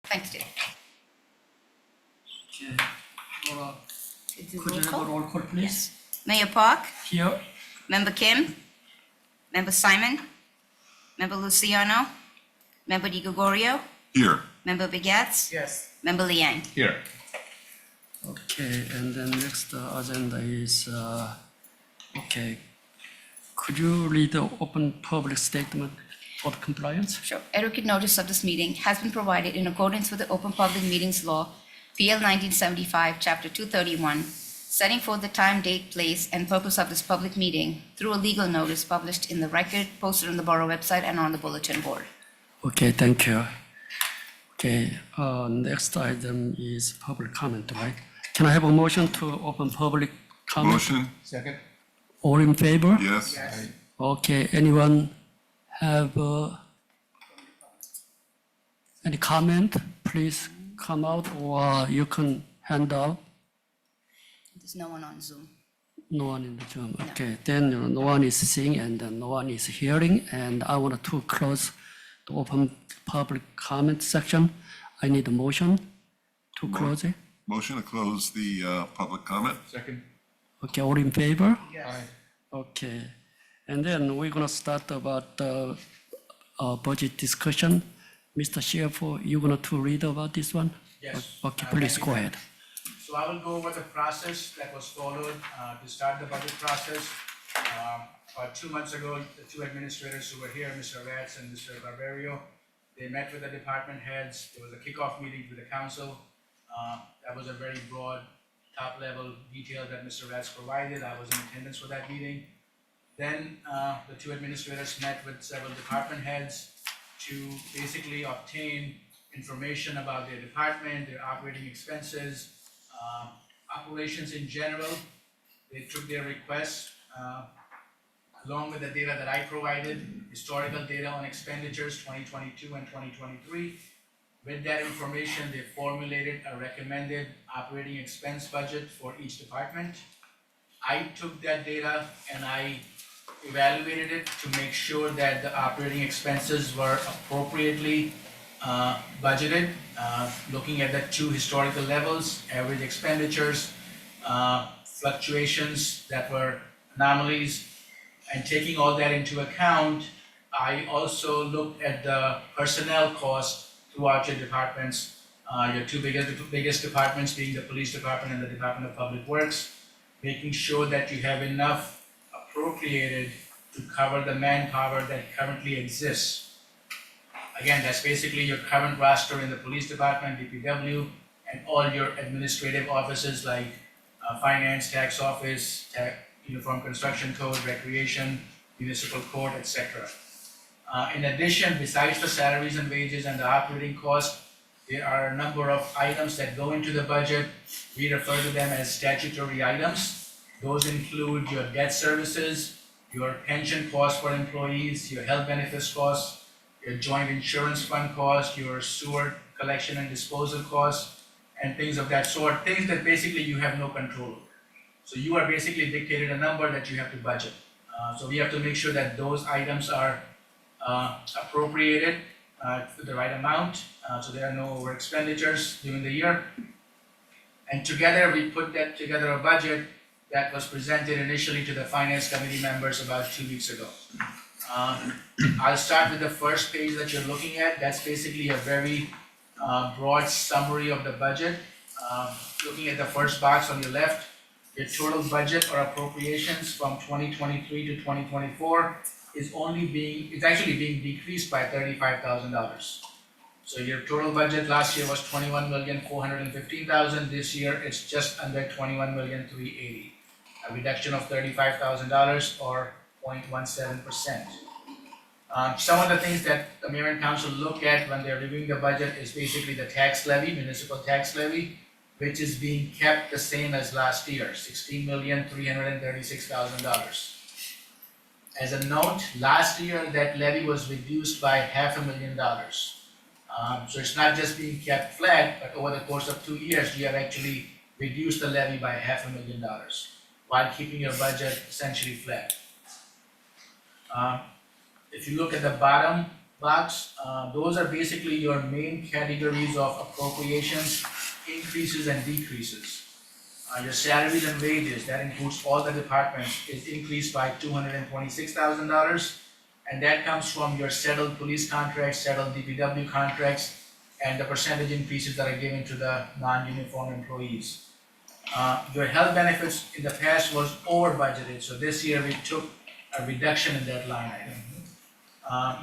Thanks, Dave. Okay. Laura, Do could you roll have call? a roll call, please? Yes. Mayor Park, Here. Member Kim, Member Simon, Member Luciano, Member Di Gregorio, Here. Member Begats, Yes. Member Liang. Here. Okay, and then next agenda is, okay. Could you read the open public statement for compliance? Sure. Adequate notice of this meeting has been provided in accordance with the Open Public Meetings Law, PL 1975, Chapter 231, setting forth the time, date, place, and purpose of this public meeting through a legal notice published in the record, posted on the Borough website and on the bulletin board. Okay, thank you. Okay, next item is public comment, right? Can I have a motion to open public comment? Motion? Second? All in favor? Yes. Okay, anyone have any comment? Please come out or you can hand out. There's no one on Zoom. No one in the Zoom. Okay, then no one is seeing and no one is hearing, and I want to close the open public comment section. I need a motion to close it. Motion to close the public comment? Second? Okay, all in favor? Yes. Okay, and then we're gonna start about the budget discussion. Mr. CFO, you gonna to read about this one? Yes. Okay, please Thank go you. ahead. So I will go over the process that was followed to start the budget process. About 2 months ago, the two administrators who were here, Mr. Ratz and Mr. Barberio, they met with the department heads. There was a kickoff meeting with the council. That was a very broad, top-level detail that Mr. Ratz provided. I was in attendance for that meeting. Then the two administrators met with several department heads to basically obtain information about their department, their operating expenses, operations in general. They took their requests along with the data that I provided, historical data on expenditures 2022 and 2023. With that information, they formulated a recommended operating expense budget for each department. I took that data and I evaluated it to make sure that the operating expenses were appropriately budgeted, looking at the two historical levels, average expenditures, fluctuations that were anomalies, and taking all that into account, I also looked at the personnel costs throughout your departments, your two biggest departments being the police department and the Department of Public Works, making sure that you have enough appropriated to cover the manpower that currently exists. Again, that's basically your current roster in the police department, DPW, and all your administrative offices like finance, tax office, uniform construction code, recreation, municipal court, etc. In addition, besides the salaries and wages and the operating costs, there are a number of items that go into the budget. We refer to them as statutory items. Those include your debt services, your pension costs for employees, your health benefits costs, your joint insurance fund cost, your sewer collection and disposal costs, and things of that sort, things that basically you have no control over. So you are basically dictated a number that you have to budget. So we have to make sure that those items are appropriated to the right amount, so there are no over expenditures during the year. And together, we put that together a budget that was presented initially to the finance committee members about 2 weeks ago. I'll start with the first page that you're looking at. That's basically a very broad summary of the budget. Looking at the first box on your left, your total budget or appropriations from 2023 to 2024 is it's actually being decreased by $35,000. So your total budget last year was $21,415,000. This year it's just under $21,380,000, a reduction of $35,000 or 0.17%. Some of the things that the mayor and council look at when they're reviewing the budget is basically the tax levy, municipal tax levy, which is being kept the same as last year, $16,336,000. As a note, last year that levy was reduced by $500,000. So it's not just being kept flat, but over the course of 2 years, you have actually reduced the levy by $500,000 while keeping your budget essentially flat. If you look at the bottom box, those are basically your main categories of appropriations, increases and decreases. Your salaries and wages, that includes all the departments, is increased by $226,000. And that comes from your settled police contracts, settled DPW contracts, and the percentage increases that are given to the non-uniform employees. Your health benefits in the past was over budgeted, so this year we took a reduction in that line item.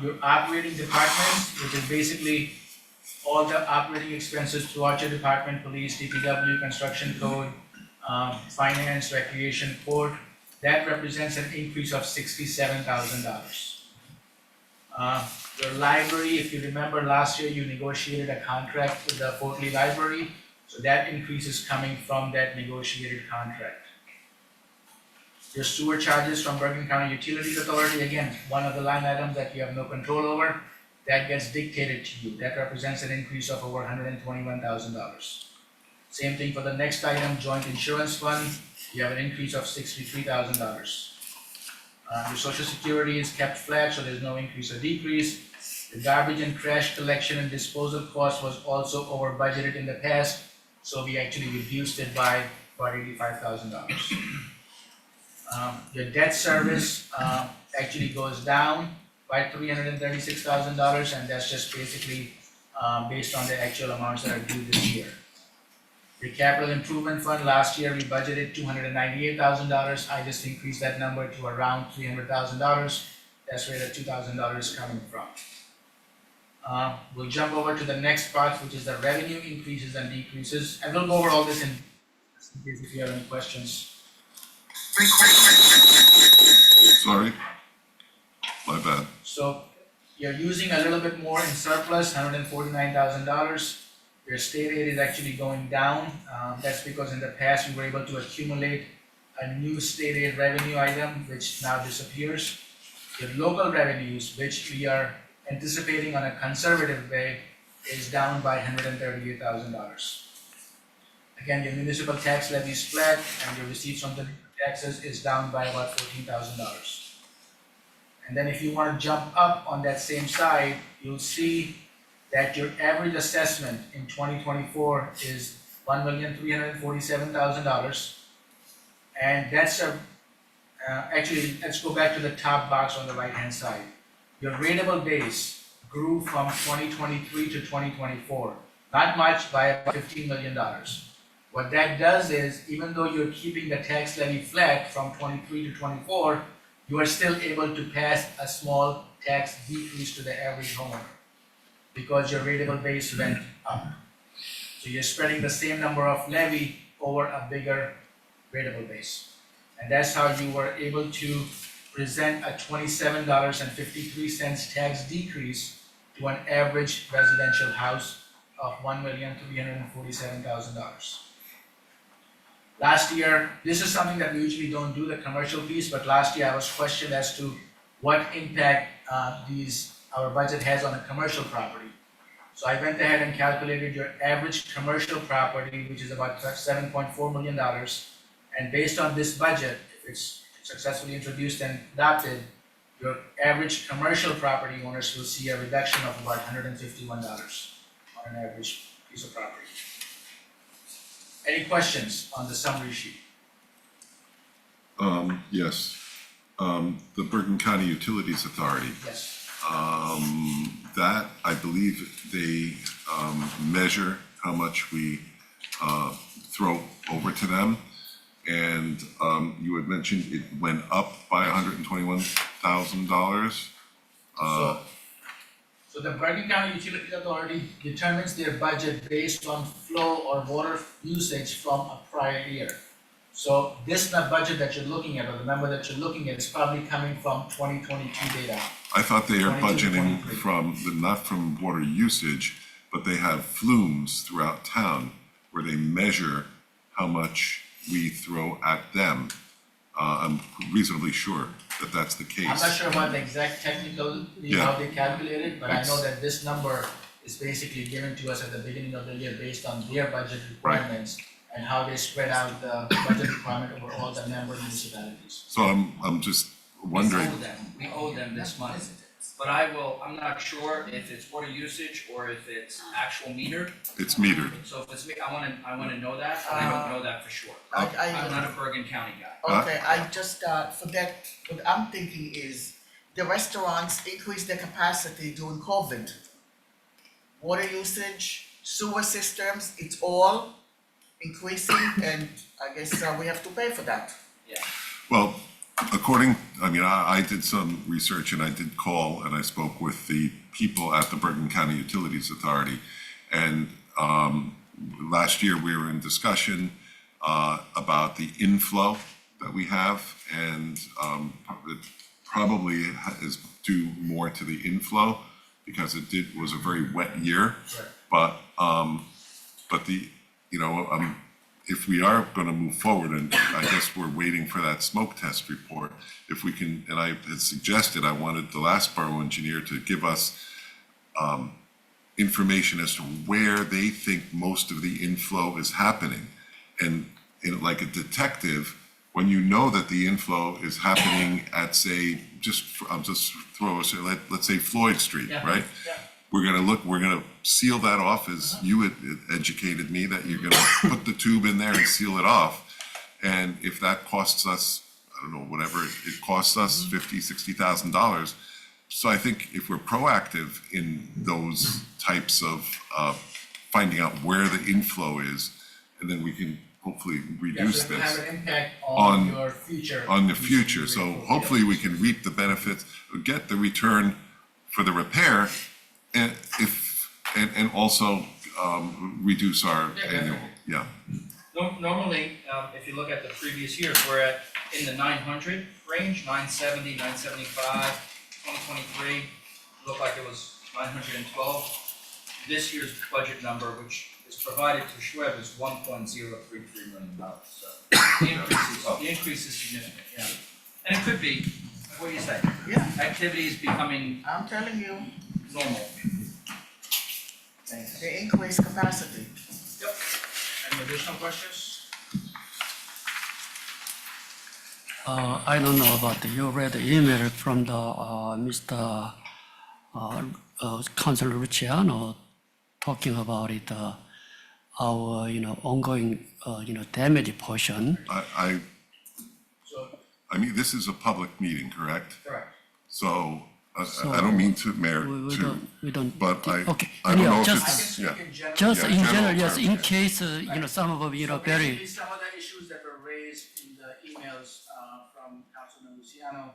Your operating departments, which is basically all the operating expenses throughout your department, police, DPW, construction code, finance, recreation, court, that represents an increase of $67,000. Your library, if you remember last year, you negotiated a contract with the Fort Lee Library, so that increase is coming from that negotiated contract. Your sewer charges from Bergen County Utilities Authority, again, one of the line items that you have no control over, that gets dictated to you. That represents an increase of over $121,000. Same thing for the next item, joint insurance fund, you have an increase of $63,000. Your social security is kept flat, so there's no increase or decrease. The garbage and trash collection and disposal cost was also over budgeted in the past, so we actually reduced it by about $85,000. Your debt service actually goes down by $336,000, and that's just basically based on the actual amounts that are due this year. Your capital improvement fund, last year we budgeted $298,000. I just increased that number to around $300,000. That's where the $2,000 is coming from. We'll jump over to the next part, which is the revenue increases and decreases, and we'll go over all this in case if you have any questions. Sorry? My bad. So you're using a little bit more in surplus, $149,000. Your state aid is actually going down. That's because in the past we were able to accumulate a new state aid revenue item, which now disappears. Your local revenues, which we are anticipating on a conservative way, is down by $138,000. Again, your municipal tax levy is flat, and your receipts from the taxes is down by about $14,000. And then if you want to jump up on that same side, you'll see that your average assessment in 2024 is $1,347,000. And that's actually, let's go back to the top box on the right-hand side. Your rateable base grew from 2023 to 2024, not much, by about $15 million. What that does is, even though you're keeping the tax levy flat from 23 to 24, you are still able to pass a small tax decrease to the average homeowner because your rateable base went up. So you're spreading the same number of levy over a bigger rateable base. And that's how you were able to present a $27.53 tax decrease to an average residential house of $1,347,000. Last year, this is something that we usually don't do, the commercial piece, but last year I was questioned as to what impact our budget has on a commercial property. So I went ahead and calculated your average commercial property, which is about $7.4 million. And based on this budget, if it's successfully introduced and adopted, your average commercial property owners will see a reduction of about $151 on an average piece of property. Any questions on the summary sheet? Yes. The Bergen County Utilities Authority, Yes. that, I believe they measure how much we throw over to them. And you had mentioned it went up by $121,000. So the Bergen County Utilities Authority determines their budget based on flow or water usage from a prior year. So this budget that you're looking at, or the number that you're looking at, is probably coming from 2022 data. I thought they are 22, budgeting 23. from, not from water usage, but they have flumes throughout town where they measure how much we throw at them. I'm reasonably sure that that's the case. I'm not sure about the exact technical, Yeah. how they calculate it, but I know that this number is basically given to us at the beginning of the year based on their budget requirements and how they spread out the budget requirement over all the member municipalities. So I'm just wondering, We owe them this month. but I'm not sure if it's water usage or if it's actual meter. It's metered. So if it's, I wanna know that, but I don't know that for sure. I'm I, not a Bergen County guy. okay, I just forget, what I'm thinking is the restaurants increased their capacity during COVID. Water usage, sewer systems, it's all increasing and I guess we have to pay for that. Yeah. Well, I did some research and I did call and I spoke with the people at the Bergen County Utilities Authority. And last year we were in discussion about the inflow that we have, and it probably is due more to the inflow because was a very wet year. Right. But if we are going to move forward, and I guess we're waiting for that smoke test report, if we can, and I had suggested, I wanted the last borough engineer to give us information as to where they think most of the inflow is happening. And like a detective, when you know that the inflow is happening at, say, let's say Floyd Street, Yeah. right? Yeah. We're gonna seal that off, as you had educated me, that you're gonna put the tube in there and seal it off. And if that costs us, I don't know, whatever it costs us, $50,000-$60,000. So I think if we're proactive in those types of finding out where the inflow is, and then we can hopefully reduce Yes, it will this have an impact on on- your future. on the future. So hopefully we can reap the benefits, get the return for the repair, and also reduce our Yeah, annual, definitely. yeah. Normally, if you look at the previous years, we're in the 900 range, 970, 975, 2023, looked like it was 912. This year's budget number, which is provided to Schweb, is $1.033 million. So the increase is significant, yeah. And it could be, what do you say? Yeah, Activity is becoming I'm telling you, normal. the increased capacity. Yep. Any additional questions? I don't know about you read the email from the Mr. Councilor Luciano talking about it, our ongoing damage portion. So, I mean, this is a public meeting, correct? correct. So I don't mean to, Mayor, We don't. but Okay. I don't know Anyhow, if I just can it's, speak yeah. in general. just Yeah, in general general, yes, terms, in yeah. case some of them So very. basically, some of the issues that were raised in the emails from Councilman Luciano,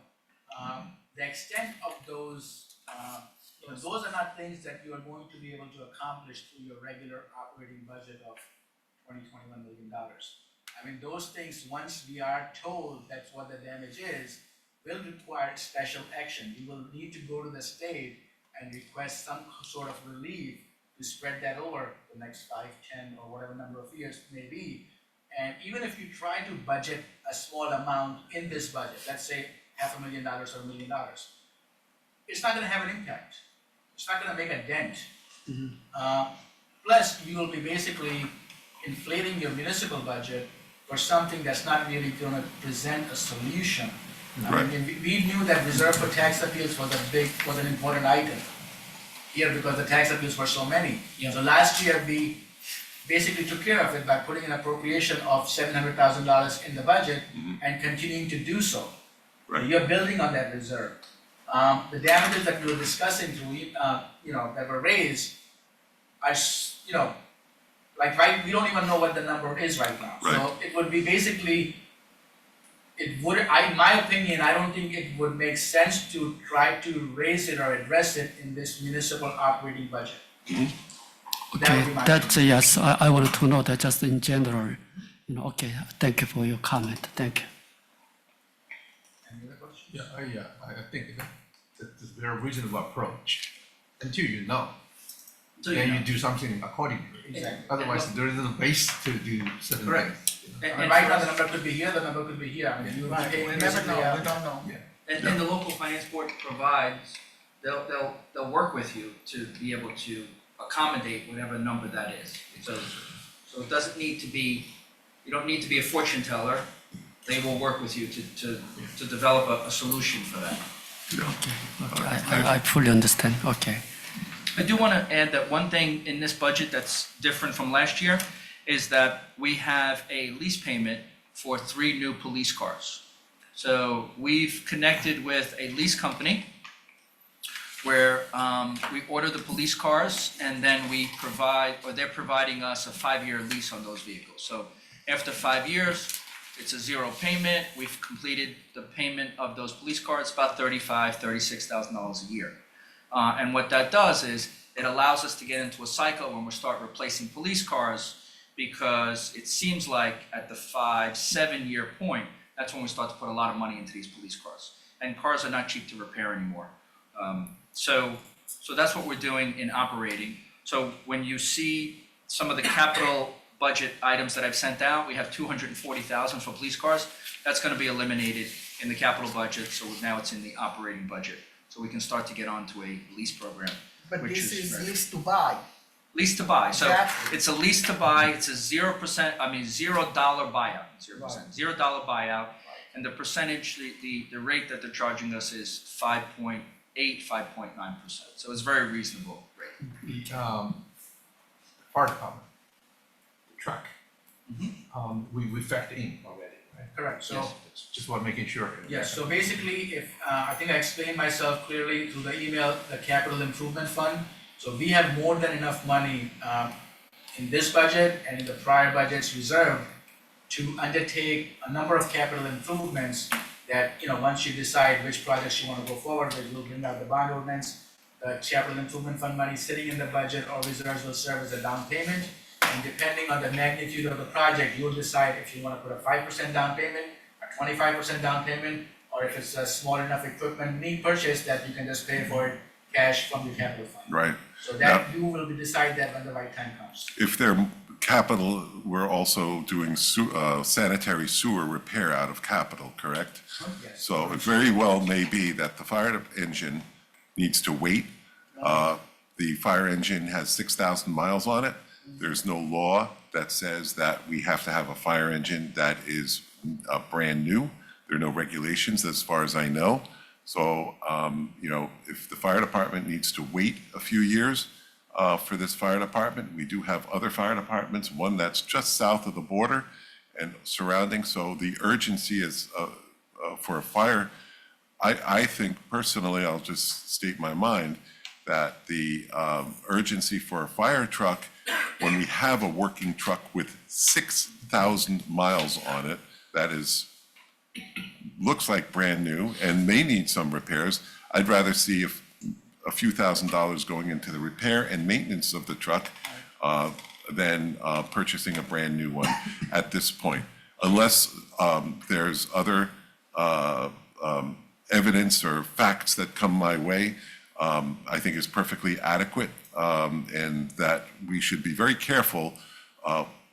the extent of those, those are not things that you are going to be able to accomplish through your regular operating budget of $21 million. I mean, those things, once we are told that's what the damage is, will require special action. We will need to go to the state and request some sort of relief to spread that over the next 5, 10, or whatever number of years it may be. And even if you try to budget a small amount in this budget, let's say $500,000 or $1 million, it's not gonna have an impact. It's not gonna make a dent. Plus, you will be basically inflating your municipal budget for something that's not really gonna present a solution. I mean, we knew that reserve for tax appeals was an important item here because the tax appeals were so many. Yeah. So last year, we basically took care of it by putting an appropriation of $700,000 in the budget and continuing to do so. Right. You're building on that reserve. The damages that we were discussing through, that were raised are, we don't even know what the number is right now. So Right. it would be basically, in my opinion, I don't think it would make sense to try to raise it or address it in this municipal operating budget. That would Okay, be my that's, yes, I wanted to know that just in general, okay, thank you for your comment, thank you. Any other questions? Yeah, I think that's a very reasonable approach. Until you know, So, then you do something accordingly. Exactly. Otherwise, there isn't a base to do certain Correct. things. And Right for now, us- the number could be here, the number could be here. I mean, you would be Right, paying we never basically, know, we don't know. And the local finance board provides, they'll work with you to be able to accommodate whatever number that is. So it doesn't need to be, you don't need to be a fortune teller. They will work with you to develop a solution for that. Okay, I fully understand, okay. I do want to add that one thing in this budget that's different from last year is that we have a lease payment for 3 new police cars. So we've connected with a lease company where we order the police cars and then we provide, or they're providing us a 5-year lease on those vehicles. So after 5 years, it's a 0 payment. We've completed the payment of those police cars, about $35,000, $36,000 a year. And what that does is it allows us to get into a cycle when we start replacing police cars, because it seems like at the 5-7 year point, that's when we start to put a lot of money into these police cars. And cars are not cheap to repair anymore. So that's what we're doing in operating. So when you see some of the capital budget items that I've sent out, we have $240,000 for police cars. That's going to be eliminated in the capital budget, so now it's in the operating budget. So we can start to get onto a lease program. But which this is very- lease to buy. Lease to buy, so Exactly. it's a lease to buy, it's a $0, $0 buyout, 0%, $0 buyout. And the percentage, the rate that they're charging us is 5.8, 5.9%. So it's very reasonable rate. The fire department, the truck, we factor in already, right? Correct, so. Yes. Just want making sure. Yes, so basically, if, I think I explained myself clearly through the email, the capital improvement fund. So we have more than enough money in this budget and in the prior budgets reserved to undertake a number of capital improvements that, once you decide which projects you want to go forward with, we'll bring out the bond ordinance. The capital improvement fund money sitting in the budget or reserves will serve as a down payment. And depending on the magnitude of the project, you'll decide if you want to put a 5% down payment, a 25% down payment, or if it's a small enough equipment need purchase that you can just pay for it cash from your capital fund. Right. So that you will decide that when the right time comes. If they're capital, we're also doing sanitary sewer repair out of capital, correct? Yes. So it very well may be that the fire engine needs to wait. The fire engine has 6,000 miles on it. There's no law that says that we have to have a fire engine that is brand new. There are no regulations as far as I know. So, if the fire department needs to wait a few years for this fire department, we do have other fire departments, one that's just south of the border and surrounding. So the urgency is for a fire. I think personally, I'll just state my mind, that the urgency for a fire truck, when we have a working truck with 6,000 miles on it, that looks like brand new and may need some repairs, I'd rather see a few $1,000s going into the repair and maintenance of the truck than purchasing a brand new one at this point. Unless there's other evidence or facts that come my way, I think is perfectly adequate, and that we should be very careful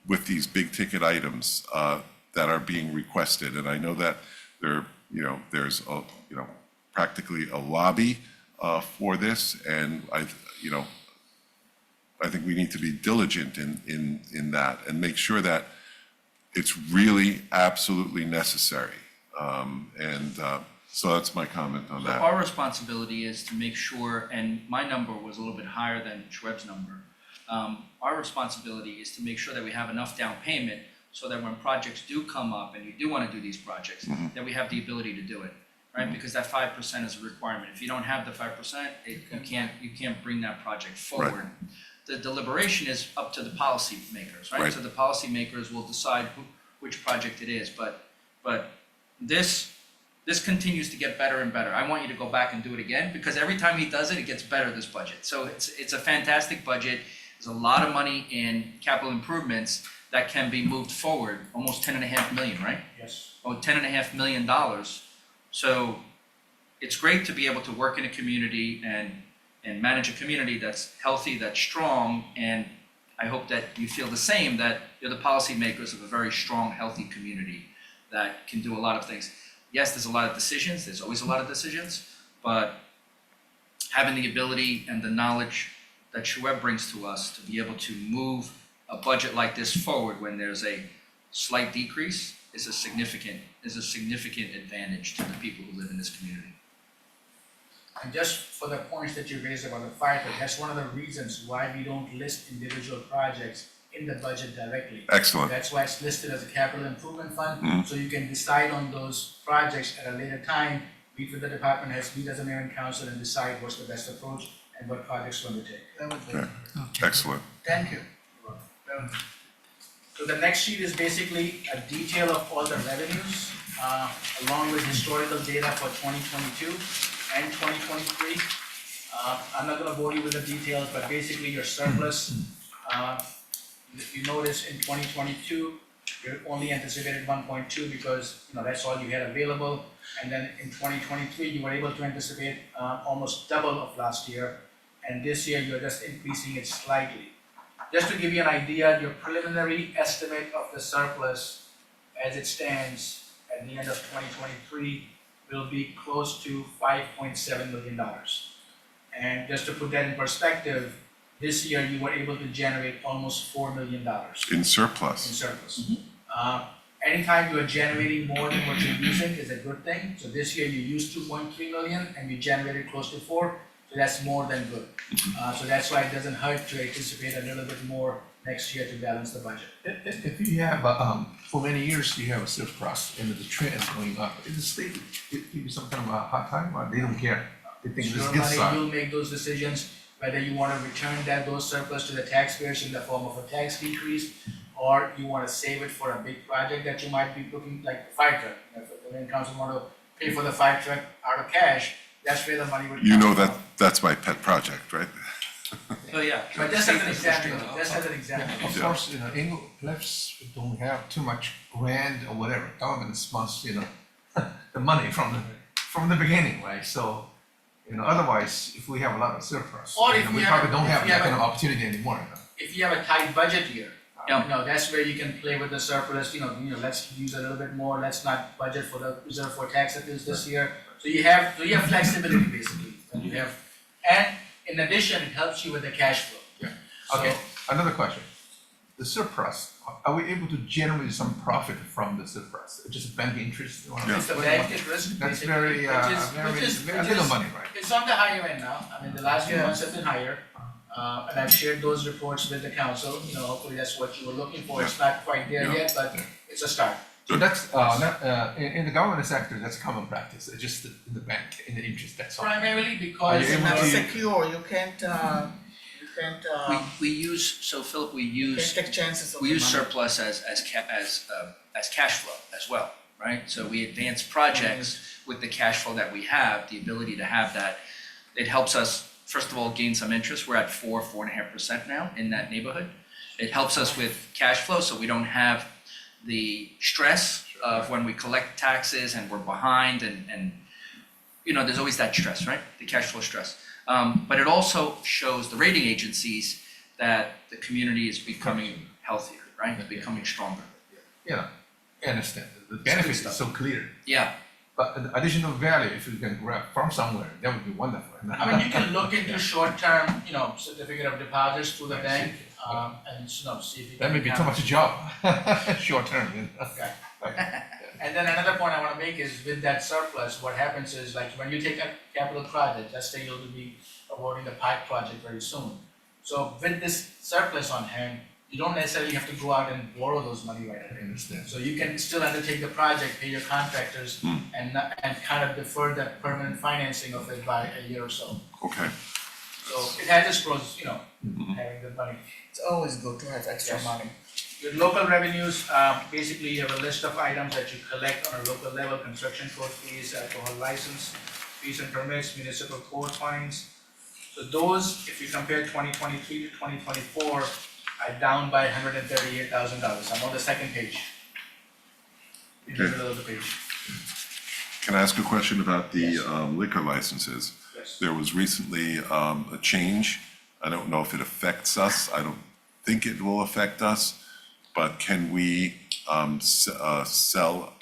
with these big ticket items that are being requested. And I know that there's practically a lobby for this, and I think we need to be diligent in that and make sure that it's really absolutely necessary. So that's my comment on So that. our responsibility is to make sure, and my number was a little bit higher than Schweb's number. Our responsibility is to make sure that we have enough down payment so that when projects do come up and you do want to do these projects, that we have the ability to do it, right? Because that 5% is a requirement. If you don't have the 5%, you can't bring that project forward. The deliberation is up to the policy makers, right? Right. So the policy makers will decide which project it is, but this continues to get better and better. I want you to go back and do it again, because every time he does it, it gets better, this budget. So it's a fantastic budget. There's a lot of money in capital improvements that can be moved forward, almost 10.5 million, right? Yes. Oh, $10.5 million. So it's great to be able to work in a community and manage a community that's healthy, that's strong, and I hope that you feel the same, that you're the policymakers of a very strong, healthy community that can do a lot of things. Yes, there's a lot of decisions, there's always a lot of decisions, but having the ability and the knowledge that Schweb brings to us to be able to move a budget like this forward when there's a slight decrease is a significant advantage to the people who live in this community. And just for the points that you raised about the fire truck, that's one of the reasons why we don't list individual projects in the budget directly. Excellent. That's why it's listed as a capital improvement fund, so you can decide on those projects at a later time, meet with the department heads, meet as a mayor and council, and decide what's the best approach and what projects to undertake. That would be, Okay. Excellent. thank you. So the next sheet is basically a detail of all the revenues, along with historical data for 2022 and 2023. I'm not gonna bore you with the details, but basically your surplus, you notice in 2022, you only anticipated 1.2 because, that's all you had available. And then in 2023, you were able to anticipate almost double of last year. And this year, you're just increasing it slightly. Just to give you an idea, your preliminary estimate of the surplus as it stands at the end of 2023 will be close to $5.7 million. And just to put that in perspective, this year you were able to generate almost $4 million In in surplus. surplus. Anytime you are generating more than what you're using is a good thing. So this year you used 2.3 million and you generated close to 4, so that's more than good. So that's why it doesn't hurt to anticipate a little bit more next year to balance the budget. If you have, for many years, you have a surplus and the trend is going up, is the state, give you some kind of a hard time, or they don't care? They think It's this is your good money, side? you'll make those decisions, whether you wanna return those surplus to the taxpayers in the form of a tax decrease, or you wanna save it for a big project that you might be looking, like the fire truck. If the main council wanna pay for the fire truck out of cash, that's where the money would come You know from. that's my pet project, right? So, yeah. But just as an example, Of course, English cliffs don't have too much land or whatever, government sponsors, the money from the beginning, right? So, otherwise, if we have a lot of surplus, Or if we we probably have- don't if have we that have kind a- of opportunity anymore. If you have a tight budget year, Yeah. that's where you can play with the surplus, let's use a little bit more, let's not budget for the reserve for tax appeals this year. So you have flexibility basically, and in addition, it helps you with the cash flow. Okay, So- another question. The surplus, are we able to generate some profit from the surplus? Just bank interest? or- It's the bank interest, That's basically, very, which is very little money, right? It's on the higher end now, I mean, the last few months have been higher. And I've shared those reports with the council, hopefully that's what you were looking for, it's not quite there Yeah. yet, but it's a start. So that's, in the government sector, that's common practice, it's just in the bank, in the interest, that's all. Primarily Are because. you able Not to- secure, you can't, We use, so Philip, we can't use, take chances of we the use money. surplus as cash flow as well, right? So we advance projects with the cash flow that we have, the ability to have that. It helps us, first of all, gain some interest. We're at 4.5% now in that neighborhood. It helps us with cash flow, so we don't have the stress of when we collect taxes and we're behind and there's always that stress, right? The cash flow stress. But it also shows the rating agencies that the community is becoming healthier, right? It's becoming stronger. Yeah, I understand, the benefit is so clear, Yeah, but the additional value, if you can grab from somewhere, that would be wonderful. I mean, you can look into short-term, certificate of deposits through the bank, and, see if you can. That may be too much job, short term, Okay. Right. And then another point I wanna make is with that surplus, what happens is like when you take a capital project, let's say you'll be awarding the Pike project very soon. So with this surplus on hand, you don't necessarily have to go out and borrow those money right I away. understand. So you can still undertake the project, pay your contractors, and kind of defer the permanent financing of it by a year or so. Okay. So it has its pros, having the money. It's always good to have extra Yes. money. With local revenues, basically you have a list of items that you collect on a local level, construction code fees, alcohol license, fees and permits, municipal court fines. So those, if you compare 2023 to 2024, are down by $138,000. I'm on the second page. In the middle of the page. Can I ask a question about the liquor licenses? Yes. There was recently a change. I don't know if it affects us. I don't think it will affect us. But can we sell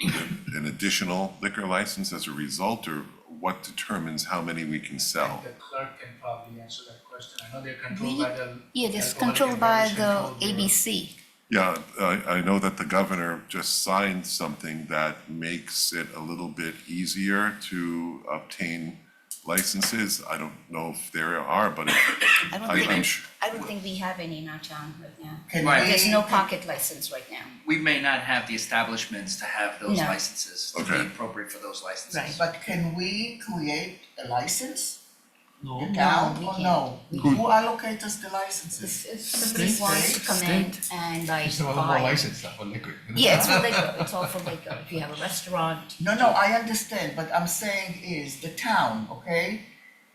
an additional liquor license as a result, or what determines how many we can sell? The clerk can probably answer that question. I know they're controlled by the. Yeah, it's Alcoholic controlled and by Beverage the Control Bureau. ABC. Yeah, I know that the governor just signed something that makes it a little bit easier to obtain licenses. I don't know if there are, but I don't I'm think, sure. I don't think we have any in our town right now. Can Right. we? There's no pocket license right now. We may not have the establishments to have those No. licenses, to be Okay. appropriate for those licenses. Right. But can we create a license? No, The town we or can't. no? We Who allocates us the licenses? If somebody State, wants to come in state. and like Some of them more buy. license stuff for liquor. Yeah, it's for liquor, it's all for liquor. If you have a restaurant, No, no, I understand, but I'm saying is the town, okay,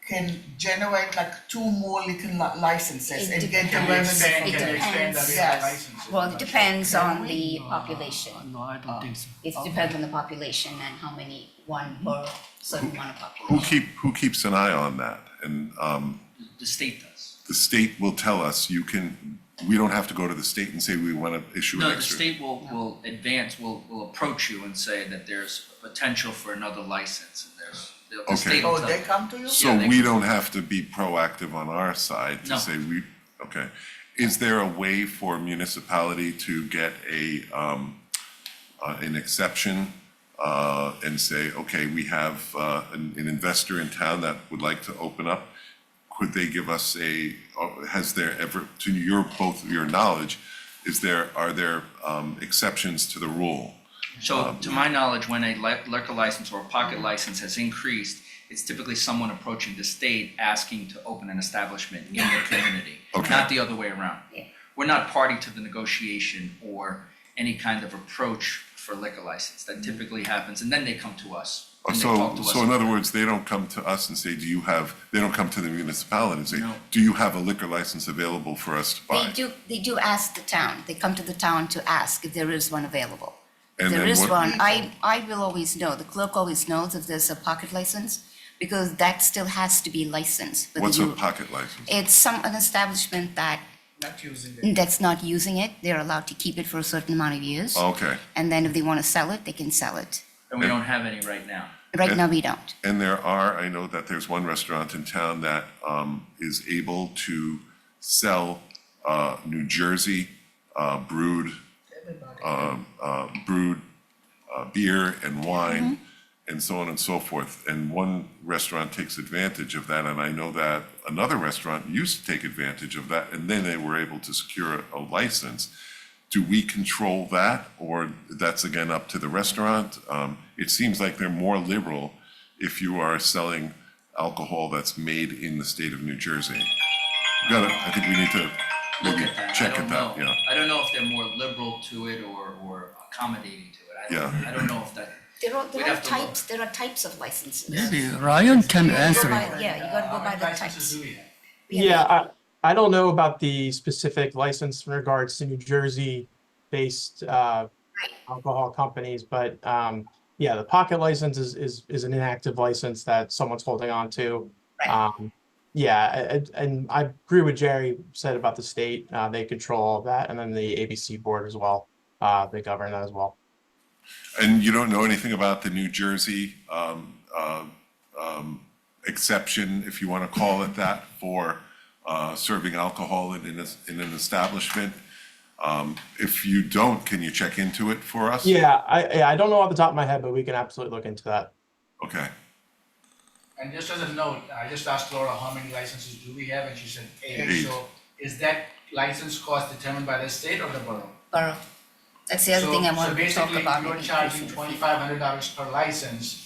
can generate like 2 more liquor licenses It and get the Can we depends. revenue. expand, It can we expand the depends. retail Yes. licenses? well, it depends on the no, population. no, I don't think so. It depends on the population and how many, one per certain amount of Who population. keeps an eye on that? And The state does. the state will tell us, we don't have to go to the state and say we want to issue an No, the extra. state will advance, will approach you and say that there's potential for another license and the Okay. state will Oh, tell they you. come to you? So Yeah, they we can- don't have to be proactive on our side No. to say okay. Is there a way for municipality to get an exception and say, okay, we have an investor in town that would like to open up? Could they give us has there ever, to both your knowledge, are there exceptions to the rule? So to my knowledge, when a liquor license or a pocket license has increased, it's typically someone approaching the state asking to open an establishment in the community, Okay. not the other way around. Yeah. We're not party to the negotiation or any kind of approach for liquor license. That typically happens, and then they come to us. and they talk to us So in about other it. words, they don't come to us and say, they don't come to the municipality and say, No. do you have a liquor license available for us to buy? They do ask the town. They come to the town to ask if there is one available. And There then is what- one. I will always know, the clerk always knows if there's a pocket license, because that still has to be licensed. whether What's a you- pocket license? It's an establishment Not using it. that's not using it. They're allowed to keep it for a certain amount of years. Okay. And then if they want to sell it, they can sell it. And we don't have any right now. Right And- now, we don't. And I know that there's one restaurant in town that is able to sell New Jersey brewed beer and wine and so on and so forth. And one restaurant takes advantage of that, and I know that another restaurant used to take advantage of that, and then they were able to secure a license. Do we control that, or that's again up to the restaurant? It seems like they're more liberal if you are selling alcohol that's made in the state of New Jersey. I think we need to Look maybe at that. check I don't at that, know. yeah. I don't know if they're more liberal to it or accommodating to it. Yeah. I don't know if that. There We'd are have to look. types, there are types of licenses. Maybe Ryan can You go answer by- it. Yeah, you gotta go How by many the licenses types. do we have? Yeah, I don't know about the specific license in regards to New Jersey-based alcohol companies, but yeah, the pocket license is an inactive license that someone's holding on to. Right. Yeah, and I agree with Jerry said about the state. They control all of that, and then the ABC board as well. They govern that as well. And you don't know anything about the New Jersey exception, if you want to call it that, for serving alcohol in an establishment? If you don't, can you check into it for us? Yeah, I don't know off the top of my head, but we can absolutely look into that. Okay. And just as a note, I just asked Laura how many licenses do we have, and she said 8. 8. So is that license cost determined by the state or the borough? Borough. That's the other thing I wanted to talk about. So basically, you're charging $2,500 per license,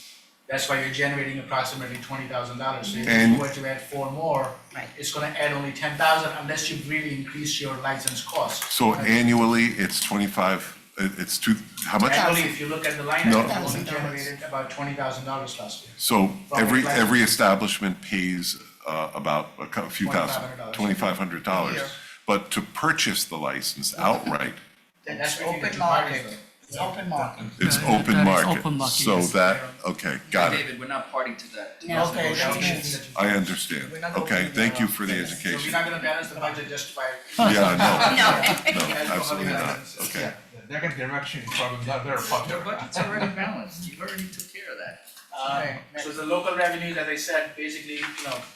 that's why you're generating approximately $20,000. So if And- you were to add 4 more, Right. it's gonna add only 10,000 unless you really increase your license cost. So annually, it's 25, it's how much? Annually, if you look at the line No. item, you only $1,000. generated about $20,000 last year. So every Probably. establishment pays about a few thousand, $2,500. $2,500. Here. But to purchase the license outright, That's That's between the open two parties, market. though. It's open market. it's Yeah, open that is market. open market, So yes. that, okay, got it. David, we're not party to that. to No. those Okay, that's negotiations. good. I understand. We're not Okay, opening thank that you up. for the Yes. So education. we're not gonna balance the budget just by. Yeah, no, No. no, absolutely not. Okay. They're gonna direction probably not their Your pocket. budget's already balanced. You already took care of that. So the local revenues, as I said, basically,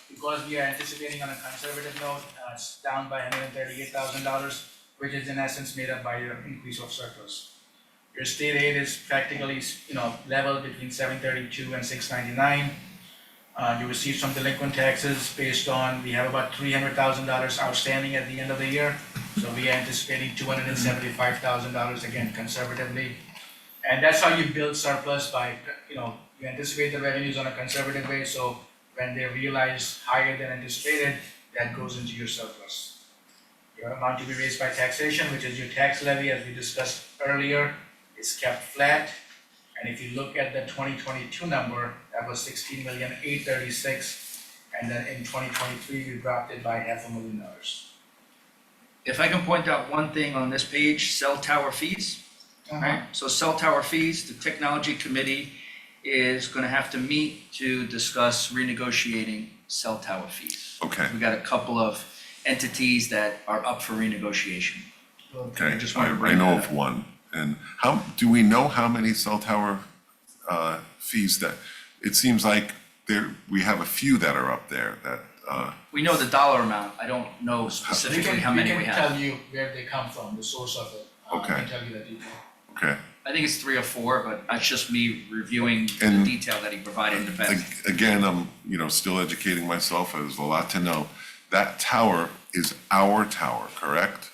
because we are anticipating on a conservative note, it's down by $138,000, which is in essence made up by your increase of surplus. Your state aid is practically, level between 732 and 699. You receive some delinquent taxes based on, we have about $300,000 outstanding at the end of the year. So we are anticipating $275,000, again, conservatively. And that's how you build surplus by, you anticipate the revenues on a conservative way, so when they realize higher than anticipated, that goes into your surplus. Your amount to be raised by taxation, which is your tax levy, as we discussed earlier, is kept flat. And if you look at the 2022 number, that was $16,836,000, and then in 2023, we dropped it by $500,000. If I can point out one thing on this page, cell tower fees. Right, so cell tower fees, the technology committee is gonna have to meet to discuss renegotiating cell tower fees. Okay, We got a couple of entities that are up for renegotiation. okay, just wanted to I bring know that of one. And do we know how many cell tower fees that, it seems like we have a few that are up there that, We know the dollar amount, I don't know specifically how many we We can have. tell you where they come from, the source of it. Okay. I can tell you that detail. okay. I think it's 3 or 4, but that's just me reviewing the And- detail that he provided in the past. Again, I'm, still educating myself, there's a lot to know. That tower is our tower, correct?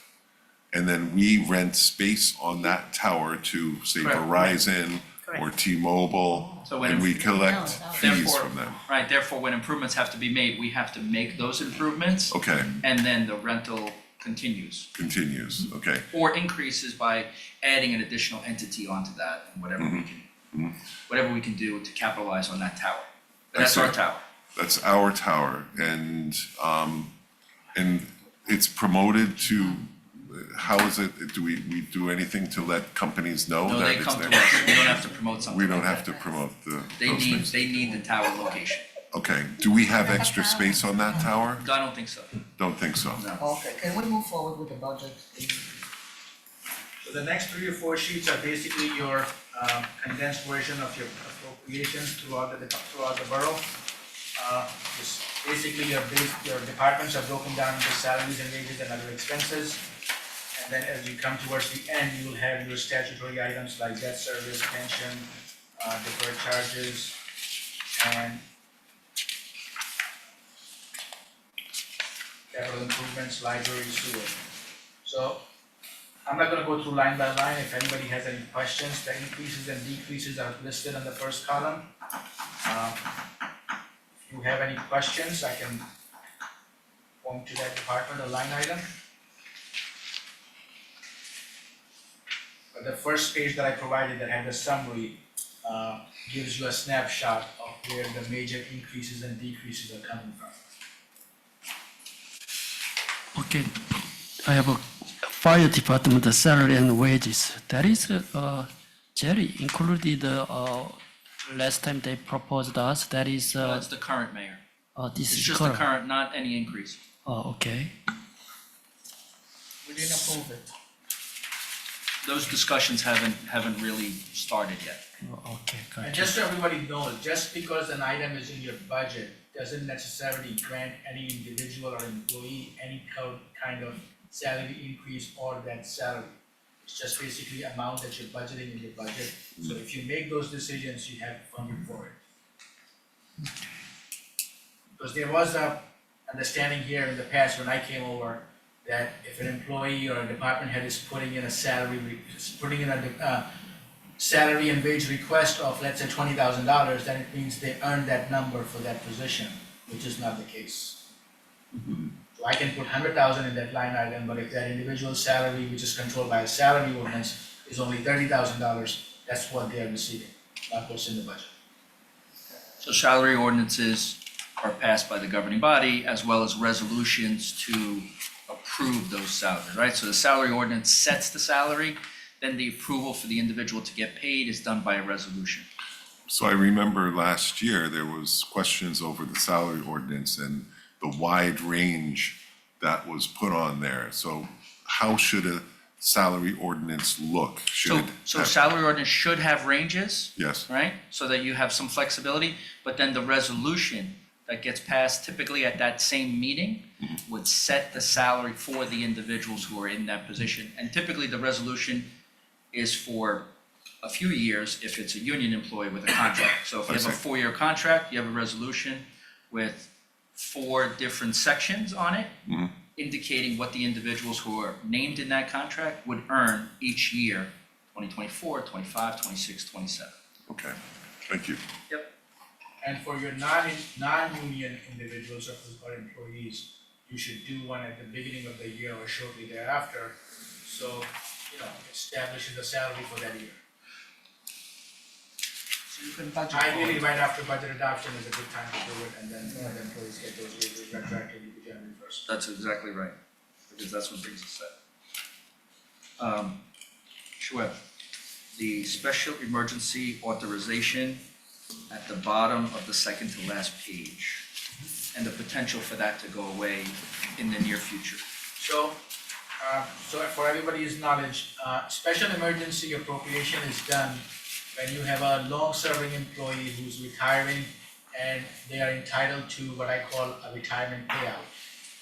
And then we rent space on that tower to, say, Correct. Verizon or T-Mobile, So when and we collect No, fees Therefore- from them. Right, therefore, when improvements have to be made, we have to make those improvements, Okay, and then the rental continues. continues, okay. Or increases by adding an additional entity onto that, and whatever we can do to capitalize on that tower. But that's our see. tower. That's our tower, and it's promoted to, how is it, do we do anything to let companies know No, that they it's come to there? us, we don't have to promote something. We don't like have to that. promote those They things. need the tower location. Okay, do we have extra space on that tower? I don't think so, Don't think so. no. Okay, can we move forward with the budget, please? So the next 3 or 4 sheets are basically your condensed version of your appropriations throughout the borough. Just basically your departments are broken down into salaries and wages and other expenses. And then as you come towards the end, you will have your statutory items like debt service, pension, deferred charges, and capital improvements, library, sewer. So I'm not gonna go through line by line. If anybody has any questions, the increases and decreases are listed on the first column. If you have any questions, I can point to that department or line item. But the first page that I provided that had the summary gives you a snapshot of where the major increases and decreases are coming from. Okay, I have a fire department salary and wages. That is, Jerry included, last time they proposed us, that is, That's the current mayor. this It's is just the current. current, not any increase. Okay, We didn't approve it. Those discussions haven't really started yet. okay, And got just so everybody knows, just because an item is in your budget doesn't necessarily grant any individual or employee any kind of salary increase or that salary. It's just basically amount that you're budgeting in your budget. So if you make those decisions, you have funding for it. Because there was a understanding here in the past when I came over that if an employee or a department head is putting in a salary and wage request of, let's say, $20,000, then it means they earned that number for that position, which is not the case. So I can put 100,000 in that line item, but if that individual's salary, which is controlled by a salary ordinance, is only $30,000, that's what they are receiving, not what's in the budget. So salary ordinances are passed by the governing body as well as resolutions to approve those salaries, right? So the salary ordinance sets the salary, then the approval for the individual to get paid is done by a resolution. So I remember last year, there was questions over the salary ordinance and the wide range that was put on there. So how should a salary ordinance look? Should it So have- salary ordinance should have ranges, Yes, right? So that you have some flexibility, but then the resolution that gets passed typically at that same meeting would set the salary for the individuals who are in that position. And typically, the resolution is for a few years if it's a union employee with a contract. So if you I have a see. 4-year contract, you have a resolution. with 4 different sections on it, indicating what the individuals who are named in that contract would earn each year, 2024, 25, 26, 27. Okay, thank you. And for your non-union individuals or employees, you should do one at the beginning of the year or shortly thereafter. So, establishes the salary for that year. So you can budget for Ideally, it. right after budget adoption is a good time to do it, and then the employees get those raises retroactively to January first. That's exactly right, because that's what brings us that. Shoaib, the special emergency authorization at the bottom of the second to last page, and the potential for that to go away in the near future. So for everybody's knowledge, special emergency appropriation is done when you have a long-serving employee who's retiring and they are entitled to what I call a retirement payout,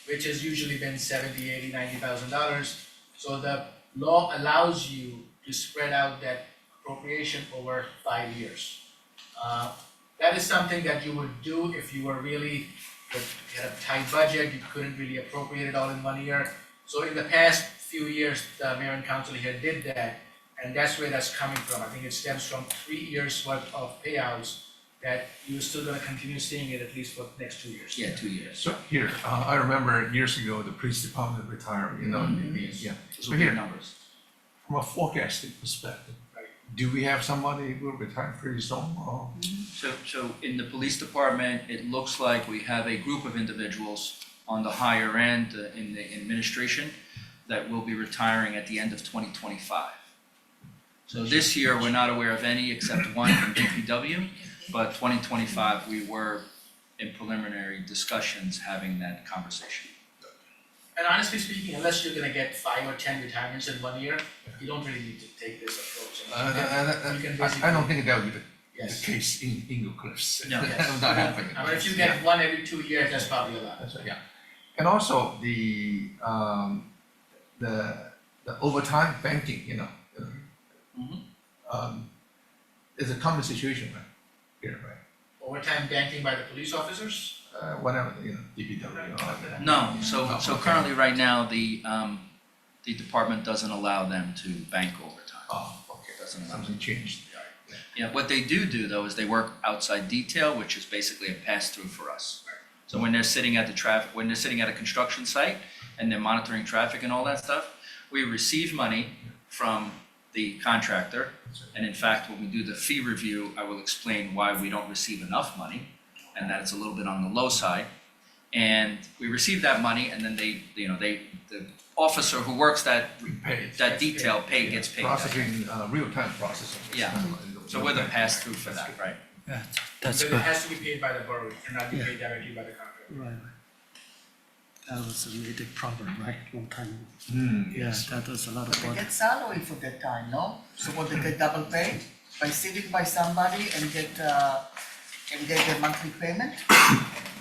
which has usually been $70,000, $80,000, $90,000. So the law allows you to spread out that appropriation over 5 years. That is something that you would do if you were really, you had a tight budget, you couldn't really appropriate it all in 1 year. So in the past few years, the mayor and council here did that, and that's where that's coming from. I think it stems from 3 years worth of payouts that you're still gonna continue seeing it at least for the next 2 years. Yeah, 2 years. So here, I remember years ago, the police department retired, yeah. Those So will be here, numbers. from a forecasting perspective, Right. do we have somebody who will retire pretty soon, or? So in the police department, it looks like we have a group of individuals on the higher end in the administration that will be retiring at the end of 2025. So this year, we're not aware of any except one from DPW, but 2025, we were in preliminary discussions having that conversation. And honestly speaking, unless you're gonna get 5 or 10 retirements in 1 year, you don't really need to take this approach. You can I don't think that would be the Yes. case in Eagle Cliffs. No. That would not happen. I mean, if you get 1 every 2 years, that's probably a lot. That's right, yeah. And also the overtime banking, is a common situation, right? Here, right? Overtime banking by the police officers? Whatever, DPW, all that. No, so Oh, okay. currently, right now, the department doesn't allow them to bank overtime. Oh, okay, Doesn't allow something changed. Yeah, what they do though is they work outside detail, which is basically a pass-through for us. So when they're sitting at when they're sitting at a construction site and they're monitoring traffic and all that stuff, we receive money from the contractor. And in fact, when we do the fee review, I will explain why we don't receive enough money and that it's a little bit on the low side. And we receive that money and then the officer who works that detail gets paid. Processing, real-time processing. Yeah. So we're the pass-through for that, right? Yeah, that's But it good. has to be paid by the borough, it cannot be Yeah. paid directly by the contractor. Right. That was a really problem, right? Long time ago. Yeah, that was a lot of But they work. get salary for that time, no? So what, they get double paid by sitting by somebody and get their monthly payment?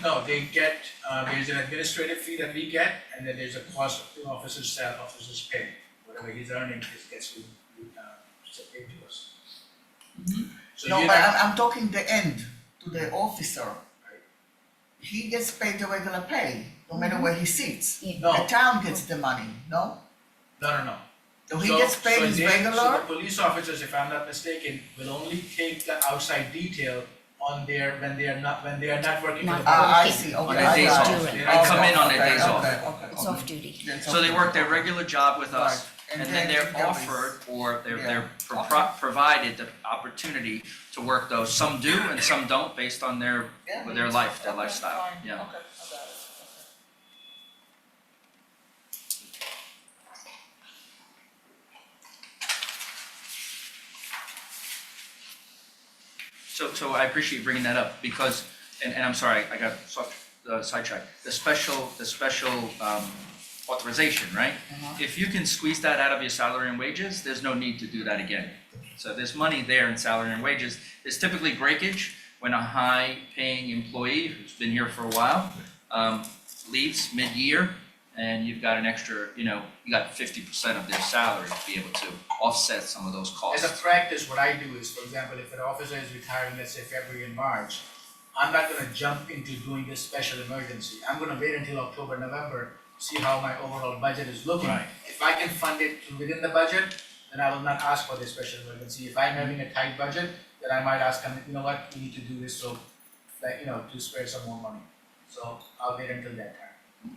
No, they get, there's an administrative fee that we get, and then there's a cost of the officer's pay. Whatever he's earning, it gets paid to us. So No, you're but not- I'm talking the end, to the officer. He gets paid the regular pay, no matter where he sits. Yeah. No. The town gets the money, no? No. So he gets paid his So regular? the police officers, if I'm not mistaken, will only take the outside detail on when they are not working for the Not- borough. I see, okay. their days I got off. it. They Okay, come in on their okay, days off. okay, It's off duty. Then So they work their regular job with us, Right. and then then they're there is- offered, or Yeah. they're provided the opportunity to work those. Some do and some don't, based on their Yeah, their it's- life, their okay, lifestyle, fine, yeah. okay, I got it, okay. So I appreciate you bringing that up, because, and I'm sorry, I got sidetracked. The special authorization, right? If you can squeeze that out of your salary and wages, there's no need to do that again. So there's money there in salary and wages. There's typically breakage when a high-paying employee who's been here for a while leaves mid-year, and you've got an extra, you got 50% of their salary to be able to offset some of those As costs. a practice, what I do is, for example, if an officer is retiring, let's say February and March, I'm not gonna jump into doing this special emergency. I'm gonna wait until October, November, see how my overall budget is looking. Right. If I can fund it within the budget, then I will not ask for the special emergency. If I'm having a tight budget, then I might ask, you know what, we need to do this so that, to spare some more money. So I'll wait until that time.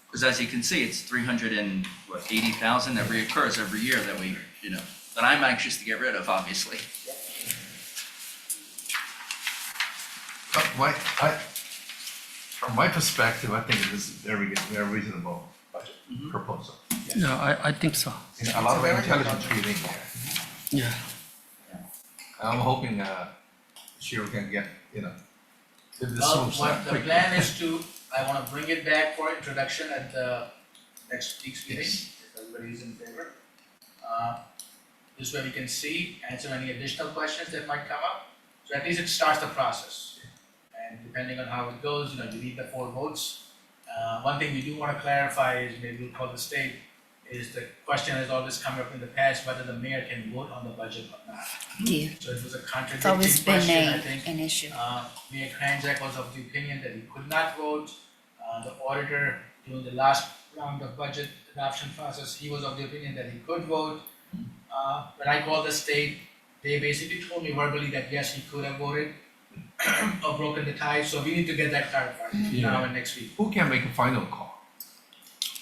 Because as you can see, it's 380,000 that reoccurs every year that we, that I'm anxious to get rid of, obviously. But from my perspective, I think it is very reasonable budget proposal. Yeah, I think so. A lot of intelligence reading there. Yeah. I'm hoping, Shiro can get, do this Well, smooth what stuff the quickly. plan is I wanna bring it back for introduction at the next week's meeting, Yes. if everybody is in favor. This way we can see, answer any additional questions that might come up, so at least it starts the process. And depending on how it goes, you need the 4 votes. One thing we do wanna clarify is, maybe we'll call the state, is the question has always come up in the past, whether the mayor can vote on the budget or not. Yeah, So it was a it's contradicting always been question, I think. an issue. Mayor Kranjak was of the opinion that he could not vote. The auditor, during the last round of budget adoption process, he was of the opinion that he could vote. When I called the state, they basically told me verbally that yes, he could have voted or broken the tie, so we need to get that clarified now and next week. Who can make a final call?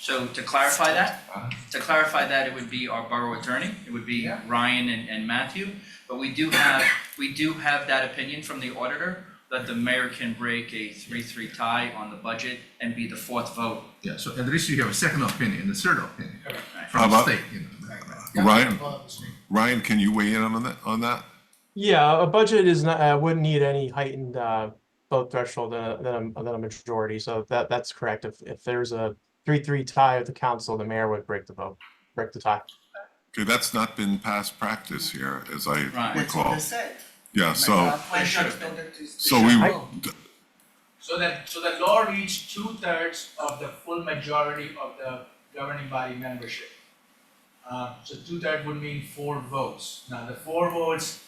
So to clarify that, it would be our borough attorney, it would be Yeah. Ryan and Matthew. But we do have that opinion from the auditor that the mayor can break a 3-3 tie on the budget and be the 4th vote. Yeah, so at least you have a second opinion, and a third opinion How from the about- state, Ryan, Call up the state. Ryan, can you weigh in on that? Yeah, a budget is not, wouldn't need any heightened, vote threshold than a majority, so that's correct. If there's a 3-3 tie of the council, the mayor would break the tie. Okay, that's not been past practice here, as I Right. That's what recall. they said. Yeah, so When should judge have been. noted this- so we, So the law reached 2/3 of the full majority of the governing body membership. So 2/3 would mean 4 votes. Now, the 4 votes,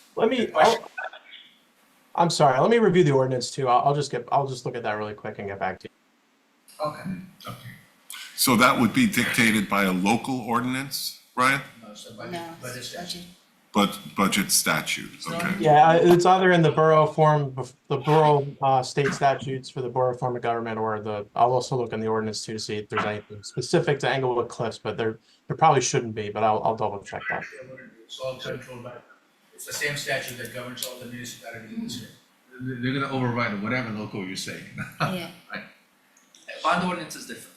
I'm sorry, let me review the ordinance too. I'll just look at that really quick and get back to you. Okay. so that would be dictated by a local ordinance, Ryan? so No, budget statute. budget. Budget statute, okay. Yeah, it's either in the borough state statutes for the borough form of government, or I'll also look in the ordinance too to see if there's anything specific to Englewood Cliffs, but there probably shouldn't be, but I'll double check that. It's all controlled by, it's the same statute that governs all the municipalities in the state. They're gonna override whatever local you say. Yeah. Bond ordinance is different.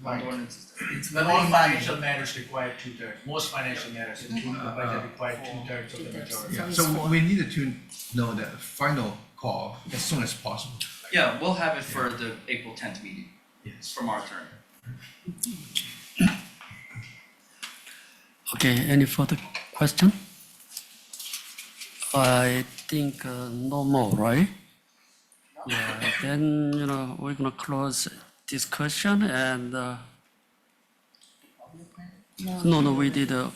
Bond ordinance is different. It's But very all minor. financial matters require 2/3. Most financial matters, including the budget, require 2/3 of the majority. Yeah, it's so 4. we needed to know that final call as soon as possible. Yeah, we'll have it for the April 10th meeting Yes. from our attorney. Okay, any further question? I think no more, right? Yeah, then, we're gonna close discussion and, no, we did a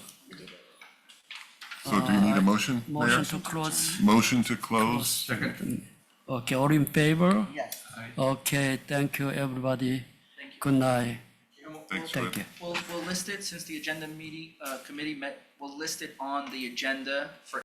So do you need a motion, Mayor? motion to close. Motion to close? Second. Okay, all in favor? Yes. Okay, thank you, everybody. Good night. Thanks, Thank Ryan. you. We'll list it, since the agenda committee met, we'll list it on the agenda for